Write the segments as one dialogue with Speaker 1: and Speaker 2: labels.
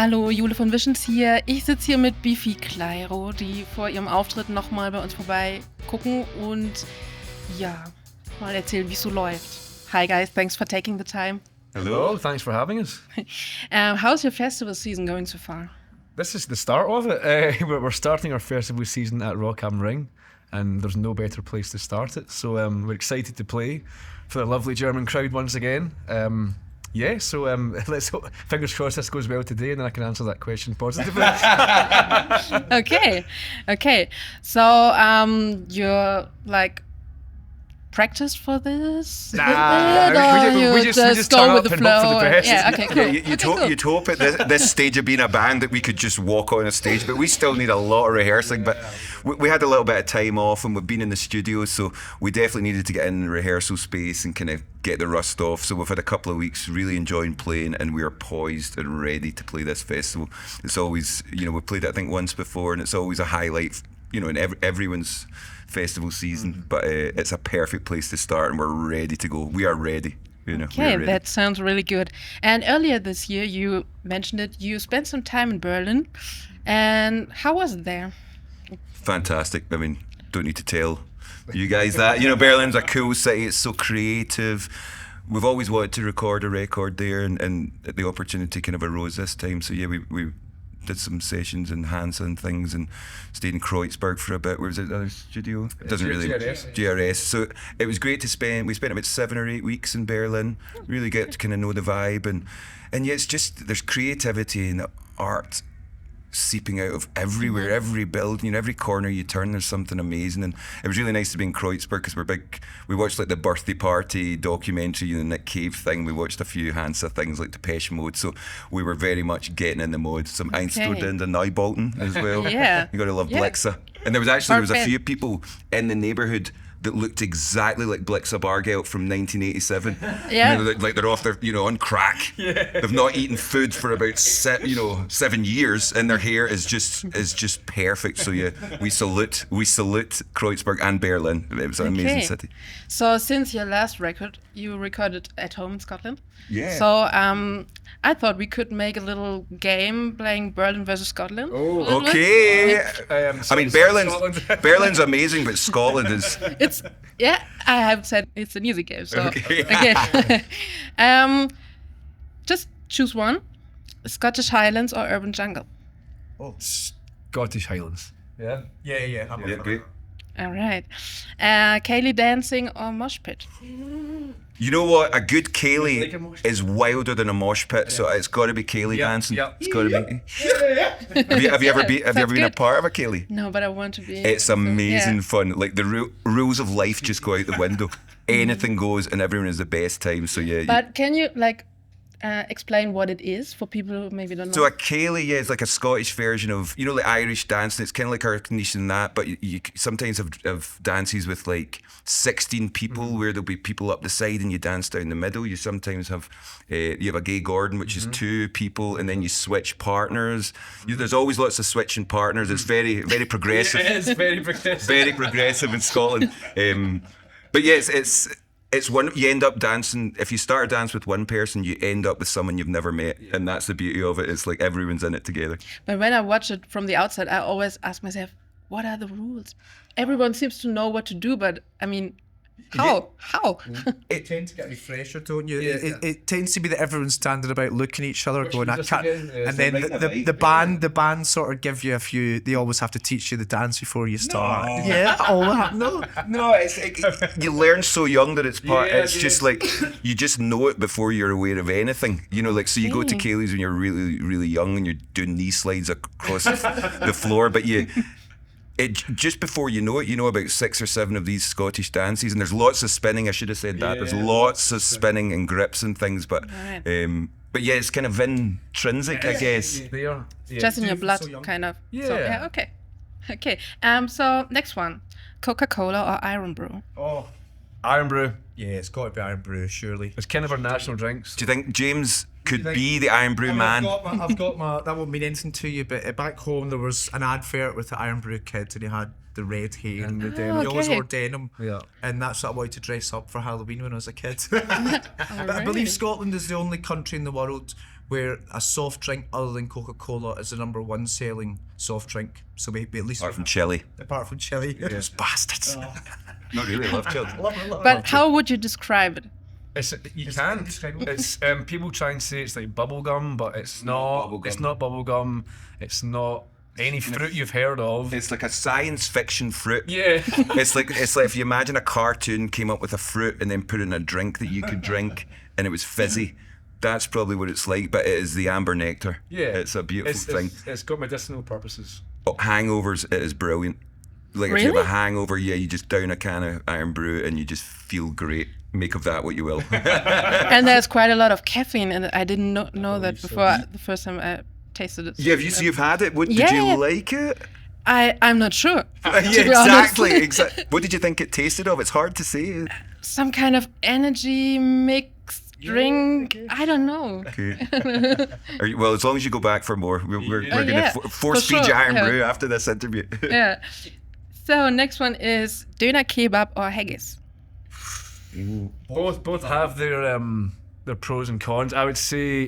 Speaker 1: Hallo, Jule von Visions hier. Ich sitze hier mit Biffy Clyro, die vor ihrem Auftritt nochmal bei uns vorbei gucken und ja, mal erzählen, wie es so läuft. Hi guys, thanks for taking the time.
Speaker 2: Hello, thanks for having us.
Speaker 1: How's your festival season going so far?
Speaker 2: This is the start of it. We're starting our festival season at Rock am Ring, and there's no better place to start it. So we're excited to play for the lovely German crowd once again. Let's hope, fingers crossed this goes well today, and then I can answer that question positively.
Speaker 1: Okay. So you're like practiced for this?
Speaker 2: We just
Speaker 1: go
Speaker 2: turn
Speaker 1: with
Speaker 2: up
Speaker 1: the
Speaker 2: and hope for
Speaker 1: flow.
Speaker 2: the best.
Speaker 1: Yeah, okay, cool.
Speaker 3: You'd hope at this stage of being a band that we could just walk on a stage, but we still need a lot of rehearsing. But we had a little bit of time off, and we've been in the studio, so we definitely needed to get in the rehearsal space and kind of get the rust off. So we've had a couple of weeks really enjoying playing, and we are poised and ready to play this festival. It's always, we've played it I think once before, and it's always a highlight, in everyone's festival season. But it's a perfect place to start, and we're ready to go. We are ready.
Speaker 1: Okay, that sounds really good. And earlier this year, you mentioned it, you spent some time in Berlin. And how was it there?
Speaker 3: Fantastic. I mean, don't need to tell you guys that. Berlin's a cool city. It's so creative. We've always wanted to record a record there, and the opportunity kind of arose this time. So yeah, we did some sessions in Hansa and things, and stayed in Kreuzberg for a bit. Where was it? Another studio? It doesn't really. GRS. So it was great to spend. We spent about 7 or 8 weeks in Berlin. Really get to kind of know the vibe, and yeah, it's just there's creativity and art seeping out of everywhere, every building, every corner you turn, there's something amazing. And it was really nice to be in Kreuzberg because we watched like the birthday party documentary, the Nick Cave thing. We watched a few Hansa things like Depeche Mode, so we were very much getting in the mode. Some Einstudende Neubauten as well.
Speaker 1: Yeah,
Speaker 3: you gotta love Blixa. And there was a few people in the neighbourhood that looked exactly like Blixa Bargeld from 1987.
Speaker 1: Yeah.
Speaker 3: Like they're off their, on crack. Yeah. They've not eaten food for about 7 years, and their hair is just perfect. So yeah, we salute Kreuzberg and Berlin. It was an amazing city.
Speaker 1: So since your last record, you recorded at home in Scotland.
Speaker 3: Yeah.
Speaker 1: So I thought we could make a little game playing Berlin versus Scotland.
Speaker 3: Oh, okay. I mean, Berlin's amazing, but Scotland is.
Speaker 1: I have said it's an easy game. So
Speaker 3: okay.
Speaker 1: Just choose one: Scottish Highlands or urban jungle.
Speaker 2: Oh, Scottish Highlands. Yeah.
Speaker 3: Yeah, great.
Speaker 1: All right. Kaye Dancing or Moshpit?
Speaker 3: You know what? A good Kaye is wilder than a Moshpit, so it's got to be Kaye Dancing.
Speaker 2: Yeah.
Speaker 3: It's got to be. Have you ever been a part of a Kaye?
Speaker 1: No, but I want to be.
Speaker 3: It's amazing fun. Like the rules of life just go out the window. Anything goes, and everyone has the best time. So yeah.
Speaker 1: But can you explain what it is for people who maybe don't know?
Speaker 3: So a Céilidh, is like a Scottish version of, like Irish dancing. It's kind of like our condition and that, but you sometimes have dances with like 16 people where there'll be people up the side and you dance down the middle. You sometimes have, you have a gay Gordon, which is 2 people, and then you switch partners. There's always lots of switching partners. It's very, very progressive.
Speaker 2: It is very progressive.
Speaker 3: Very progressive in Scotland. But yeah, it's one, you end up dancing, if you start a dance with one person, you end up with someone you've never met, and that's the beauty of it. It's like everyone's in it together.
Speaker 1: But when I watch it from the outside, I always ask myself, what are the rules? Everyone seems to know what to do, but I mean, how?
Speaker 4: It tends to get refresher, don't you? Yeah. It tends to be that everyone's standing about looking at each other, going, I can't. And then the band sort of give you a few. They always have to teach you the dance before you start.
Speaker 3: No.
Speaker 4: Yeah,
Speaker 3: no. You learn so young that it's part. It's just like you just know it before you're aware of anything. So you go to Céilidh's when you're really, really young and you're doing knee slides across the floor, but just before you know it, you know about 6 or 7 of these Scottish dances, and there's lots of spinning. I should have said that. There's lots of spinning and grips and things, but yeah, it's kind of intrinsic, I guess.
Speaker 2: They are. Yeah.
Speaker 1: Just in your blood, so kind of.
Speaker 2: Yeah.
Speaker 1: So, okay. So next one, Coca-Cola or Iron Brew?
Speaker 2: Oh, Iron Brew.
Speaker 4: Yeah, it's got to be Iron Brew, surely.
Speaker 2: It's kind of our national drinks.
Speaker 3: Do you think James could be the Iron Brew man.
Speaker 4: I've got my. That won't mean anything to you, but back home there was an advert with the Iron Brew kid, and he had the red hair
Speaker 2: And the denim.
Speaker 4: He always
Speaker 1: okay.
Speaker 4: wore denim.
Speaker 2: Yeah.
Speaker 4: And that's what I wanted to dress up for Halloween when I was a kid. But I believe Scotland is the only country in the world where a soft drink other than Coca-Cola is the #1 selling soft drink. So we at least
Speaker 3: Apart from chili.
Speaker 4: apart from chili. Those bastards.
Speaker 3: Not really, I love chili.
Speaker 1: But how would you describe it?
Speaker 2: You can't. It's people try and say it's like bubble gum, but it's not.
Speaker 3: bubblegum.
Speaker 2: It's not bubble gum. It's not any fruit you've heard of.
Speaker 3: It's like a science fiction fruit.
Speaker 2: Yeah.
Speaker 3: It's like if you imagine a cartoon came up with a fruit and then put it in a drink that you could drink and it was fizzy. That's probably what it's like, but it is the amber nectar.
Speaker 2: Yeah.
Speaker 3: It's a beautiful thing.
Speaker 2: It's got medicinal purposes.
Speaker 3: Oh, hangovers, it is brilliant. Like if you have a hangover, you just down a can of Iron Brew and you just feel great. Make of that what you will.
Speaker 1: And there's quite a lot of caffeine, and I didn't know that before the first time I tasted it.
Speaker 3: Yeah, you've had it. Did
Speaker 1: Yeah.
Speaker 3: you like it?
Speaker 1: I'm not sure.
Speaker 3: Yeah,
Speaker 1: to be honest.
Speaker 3: exactly. What did you think it tasted of? It's hard to say.
Speaker 1: Some kind of energy mixed drink. I don't know.
Speaker 3: Okay. Well, as long as you go back for more, we're going
Speaker 1: yeah,
Speaker 3: to force
Speaker 1: for
Speaker 3: feed you
Speaker 1: sure,
Speaker 3: Iron
Speaker 1: yeah.
Speaker 3: Brew after this interview.
Speaker 1: Yeah. So next one is Döner Kebab or Haggis.
Speaker 2: Both have their pros and cons. I would say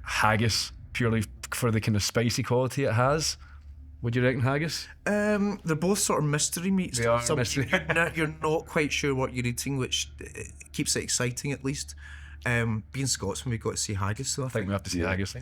Speaker 2: haggis purely for the kind of spicy quality it has. Would you reckon haggis?
Speaker 4: They're both sort of mystery meats.
Speaker 2: They are mystery.
Speaker 4: You're not quite sure what you're eating, which keeps it exciting at least. Being Scotsman, we got to see haggis, so I
Speaker 2: I think
Speaker 4: think
Speaker 2: we have to see haggis.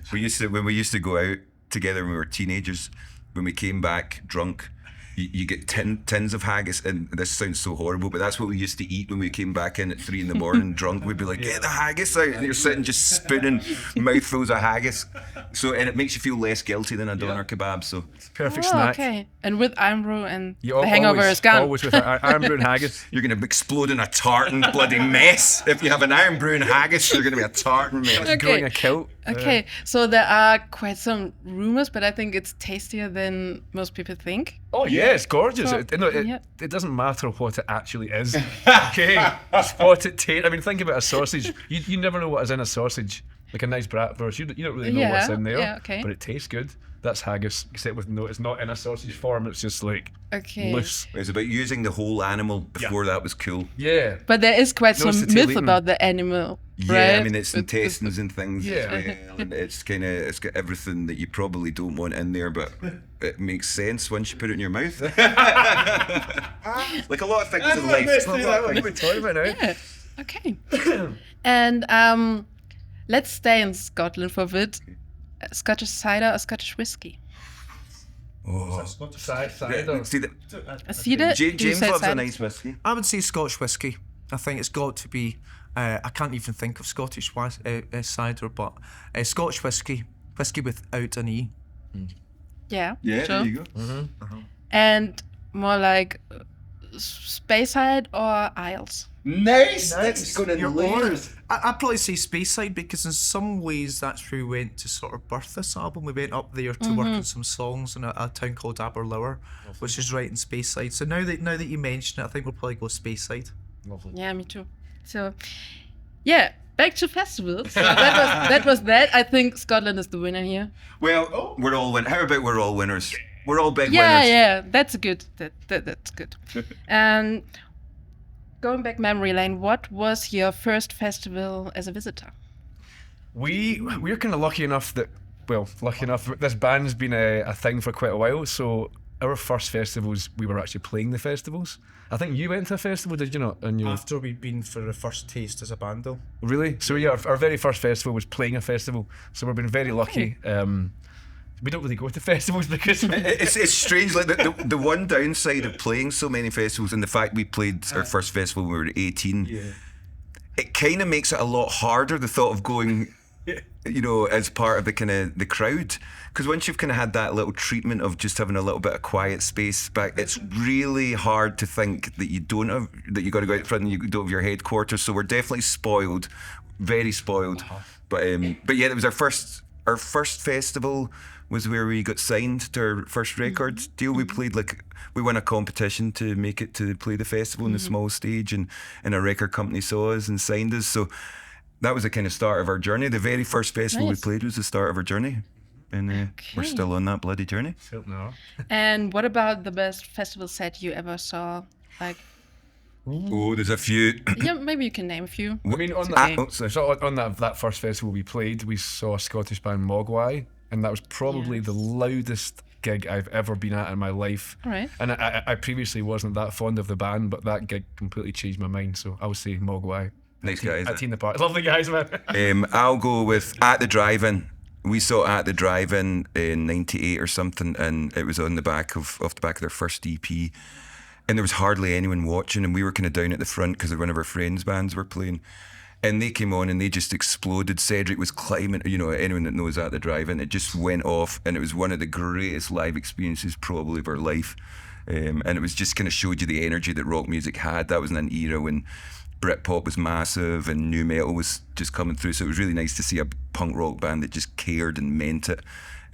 Speaker 3: When we used to go out together when we were teenagers, when we came back drunk, you get tins of haggis, and this sounds so horrible, but that's what we used to eat when we came back in at 3 a.m. drunk. We'd be like, get the haggis out, and you're sitting just spooning mouthfuls of haggis. So, and it makes you feel less guilty than a doner kebab. So,
Speaker 2: Perfect
Speaker 1: Oh,
Speaker 2: snack.
Speaker 1: okay. And with Iron Brew and
Speaker 2: You
Speaker 1: the hangover
Speaker 2: always,
Speaker 1: is gone.
Speaker 2: Always with Iron Brew and haggis.
Speaker 3: you're going to explode in a tartan bloody mess. If you have an Iron Brew and haggis, you're going to be a tartan mess.
Speaker 1: Okay.
Speaker 2: Growing a kilt.
Speaker 1: Okay, so there are quite some rumors, but I think it's tastier than most people think.
Speaker 2: Oh yeah, it's gorgeous.
Speaker 1: So,
Speaker 2: It doesn't matter what it actually is. Okay, it's what it tastes. I mean, think about a sausage. You never know what is in a sausage. Like a nice bratwurst, you don't really know what's in there.
Speaker 1: Yeah, okay.
Speaker 2: But it tastes good. That's haggis, except with it's not in a sausage form. It's just like
Speaker 1: Okay.
Speaker 2: loose.
Speaker 3: It's about using the whole animal. Before that was cool.
Speaker 2: Yeah.
Speaker 1: But there is quite
Speaker 2: No,
Speaker 1: some
Speaker 2: it's the
Speaker 1: myth
Speaker 2: tail eating.
Speaker 1: about the animal,
Speaker 3: Yeah,
Speaker 1: right?
Speaker 3: I mean it's intestines and things.
Speaker 2: Yeah.
Speaker 3: as well, and it's got everything that you probably don't want in there, but it makes sense once you put it in your mouth. Like a lot of things in life.
Speaker 2: What are we talking about now?
Speaker 1: Yeah. Okay. And let's stay in Scotland for a bit. Scottish cider or Scottish whiskey?
Speaker 2: Cider.
Speaker 3: See,
Speaker 1: Cider? Do you
Speaker 3: James
Speaker 1: say
Speaker 3: loves a
Speaker 1: cider?
Speaker 3: nice whiskey.
Speaker 4: I would say Scotch whiskey. I think it's got to be. I can't even think of Scottish cider, but Scotch whiskey without an E.
Speaker 1: Yeah.
Speaker 3: Yeah,
Speaker 1: sure.
Speaker 3: there you go.
Speaker 1: And more like Speyside or Isles?
Speaker 3: Nice. That's going in
Speaker 4: You're
Speaker 3: layers.
Speaker 4: I'd probably say Speyside because in some ways that's where we went to sort of birth this album. We went up there to work on some songs in a town called Aberlour, which is right in Speyside. So now that you mention it, I think we'll probably go Speyside.
Speaker 1: Yeah, me too. So, yeah, back to festivals. So that was that. I think Scotland is the winner here.
Speaker 3: Well, we're all winners. How about we're all winners? We're all big
Speaker 1: Yeah,
Speaker 3: winners.
Speaker 1: yeah, that's good. That's good. And going back memory lane, what was your first festival as a visitor?
Speaker 2: We're kind of lucky enough that this band's been a thing for quite a while. So our first festivals, we were actually playing the festivals. I think you went to a festival, did you not? And you
Speaker 4: After we'd been for the first taste as a band, though.
Speaker 2: really? So yeah, our very first festival was playing a festival. So we've been very lucky. We don't really go to festivals because
Speaker 3: It's strange. Like the one downside of playing so many festivals and the fact we played our first festival when we were 18, it kind of makes it a lot harder. The thought of going, as part of the crowd, because once you've kind of had that little treatment of just having a little bit of quiet space back, it's really hard to think that you got to go out front and you don't have your headquarters. So we're definitely spoiled, very spoiled. But yeah, it was our first festival. Was where we got signed to our first record deal. We played we won a competition to make it to play the festival in the small stage, and a record company saw us and signed us. So that was the kind of start of our journey. The very first festival we played was the start of our journey. And we're still on that bloody journey.
Speaker 1: And what about the best festival set you ever saw? Like,
Speaker 3: oh, there's a few.
Speaker 1: yeah, maybe you can name a few.
Speaker 2: I mean, on that first festival we played, we saw a Scottish band, Mogwai, and that was probably the loudest gig I've ever been at in my life.
Speaker 1: All right.
Speaker 2: And I previously wasn't that fond of the band, but that gig completely changed my mind. So I would say Mogwai.
Speaker 3: Nice guys.
Speaker 2: At the Park. Lovely guys, man.
Speaker 3: I'll go with At the Drive-In. We saw At the Drive-In in '98 or something, and it was on the back of their first EP. And there was hardly anyone watching, and we were kind of down at the front because one of our friends' bands were playing. And they came on and they just exploded. Cedric was climbing, anyone that knows At the Drive-In, it just went off, and it was one of the greatest live experiences probably of our life. And it was just kind of showed you the energy that rock music had. That was in an era when Britpop was massive and nu metal was just coming through. So it was really nice to see a punk rock band that just cared and meant it.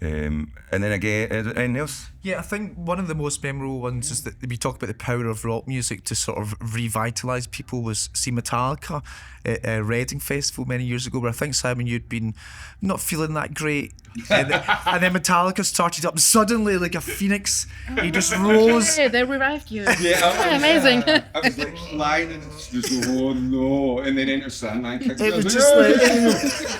Speaker 3: And then again, anything else?
Speaker 4: Yeah, I think one of the most memorable ones is that we talk about the power of rock music to sort of revitalise people was see Metallica at a Reading Festival many years ago, where I think, Simon, you'd been not feeling that great. And then Metallica started up and suddenly, like a phoenix, he just rose.
Speaker 1: Hey, they revived you.
Speaker 5: Yeah,
Speaker 1: Amazing.
Speaker 5: I was like lying and just oh no, and then Enter Sandman kicks
Speaker 4: It was just like,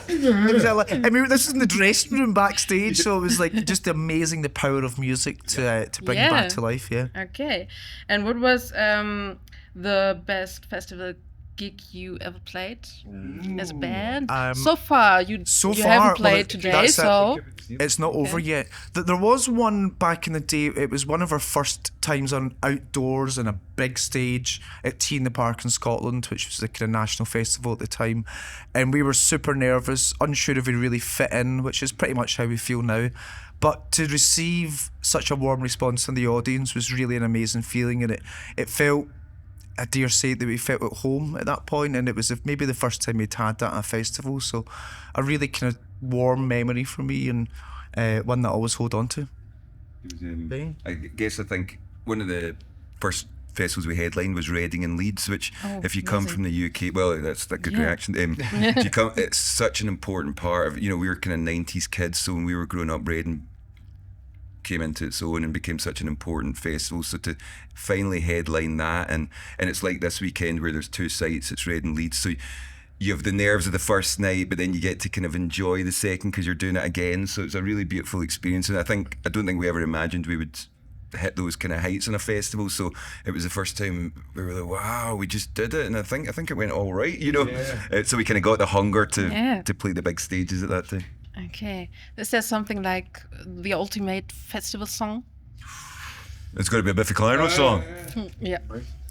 Speaker 4: it was like, I mean, this was in the dressing room backstage, so it was like just amazing the power of music to bring it back to life. Yeah.
Speaker 1: Okay. And what was the best festival gig you ever played as a band? So far, you haven't played today, so
Speaker 4: it's not over yet. There was one back in the day. It was one of our first times on outdoors on a big stage at Tea in the Park in Scotland, which was the kind of national festival at the time, and we were super nervous, unsure if we really fit in, which is pretty much how we feel now. But to receive such a warm response from the audience was really an amazing feeling, and it felt, I dare say, that we felt at home at that point, and it was maybe the first time we'd had that at a festival, so a really kind of warm memory for me, and one that I always hold on to.
Speaker 3: I guess I think one of the first festivals we headlined was Reading and Leeds, which if you come from the UK, well, that's a good reaction. If you come, it's such an important part of, we were kind of 90s kids, so when we were growing up, Reading came into its own and became such an important festival. So to finally headline that, and it's like this weekend where there's two sites, it's Reading Leeds, so you have the nerves of the first night, but then you get to kind of enjoy the second because you're doing it again. So it's a really beautiful experience, and I don't think we ever imagined we would hit those kind of heights on a festival. So it was the first time we were like, wow, we just did it, and I think it went all right, so we kind of got the hunger to play the big stages at that time.
Speaker 1: Okay. Is there something like the ultimate festival song?
Speaker 3: It's got to be a Biffy Clyro song.
Speaker 1: Yeah.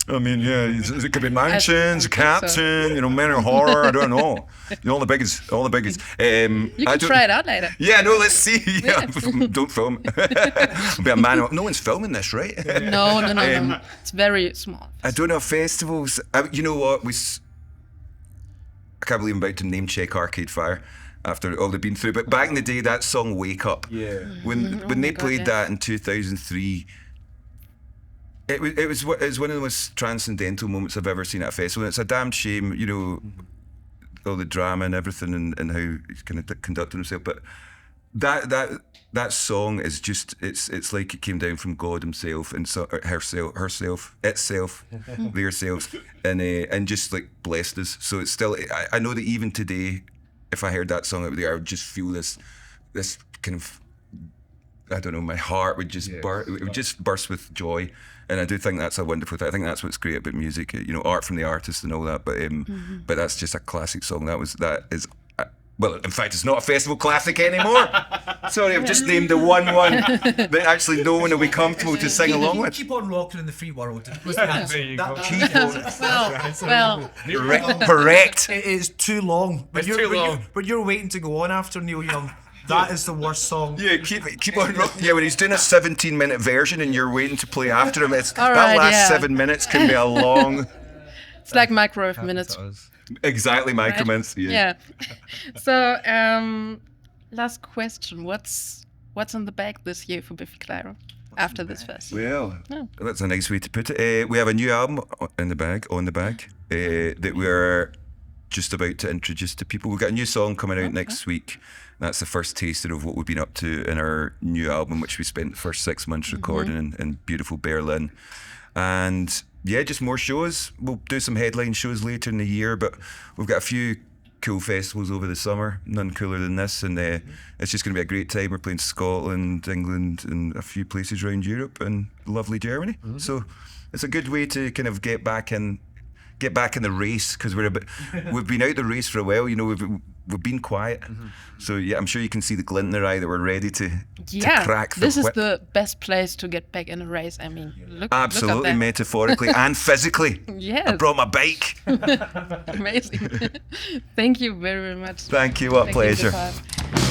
Speaker 3: I mean, it could be Mansions, Captain, Men in Horror, I don't know. All the biggies.
Speaker 1: You can try it out later.
Speaker 3: Yeah, no, let's see. Yeah. Don't film. Be a man. No one's filming this, right?
Speaker 1: No. It's very small.
Speaker 3: I don't know, festivals. You know what? I can't believe I'm about to name check Arcade Fire after all they've been through. But back in the day, that song "Wake Up," when they played that in 2003, it was one of the most transcendental moments I've ever seen at a festival. And it's a damn shame, all the drama and everything, and how he's kind of conducting himself. But that song is just it's like it came down from God himself and herself, itself, their selves, and just like blessed us. So it's still, I know that even today, if I heard that song out there, I would just feel this kind of, I don't know, my heart would just burst with joy. And I do think that's a wonderful thing. I think that's what's great about music, art from the artist and all that. But that's just a classic song. That is. Well, in fact, it's not a festival classic anymore. Sorry, I've just named the one that actually no one will be comfortable to sing along with.
Speaker 4: Keep on rocking in the free world.
Speaker 2: There you go.
Speaker 1: Well.
Speaker 3: Correct.
Speaker 4: It is too long. When you're waiting to go on after Neil Young, that is the worst song.
Speaker 3: Yeah, keep on rocking. Yeah, when he's doing a 17-minute version and you're waiting to play after him, that
Speaker 1: right,
Speaker 3: last 7 minutes can be a long.
Speaker 1: It's like microwave minutes.
Speaker 3: Exactly, micromints.
Speaker 1: Yeah. So, last question: What's on the bag this year for Biffy Clyro after this festival?
Speaker 3: Well, that's a nice way to put it. We have a new album on the bag that we're just about to introduce to people. We've got a new song coming out next week. That's the first taster of what we've been up to in our new album, which we spent the first 6 months recording in beautiful Berlin. And yeah, just more shows. We'll do some headline shows later in the year, but we've got a few cool festivals over the summer, none cooler than this, and it's just going to be a great time. We're playing Scotland, England, and a few places around Europe, and lovely Germany. So it's a good way to kind of get back in the race, because we've been out the race for a while. You know, we've been quiet. So yeah, I'm sure you can see the glint in their eye that we're ready to crack the
Speaker 1: this
Speaker 3: whip.
Speaker 1: is the best place to get back in a race. I mean, look
Speaker 3: Absolutely,
Speaker 1: at that.
Speaker 3: metaphorically and physically.
Speaker 1: Yes.
Speaker 3: I brought my bike.
Speaker 1: Amazing. Thank you very, very much.
Speaker 3: Thank you, what
Speaker 1: Thank
Speaker 3: pleasure.
Speaker 1: You,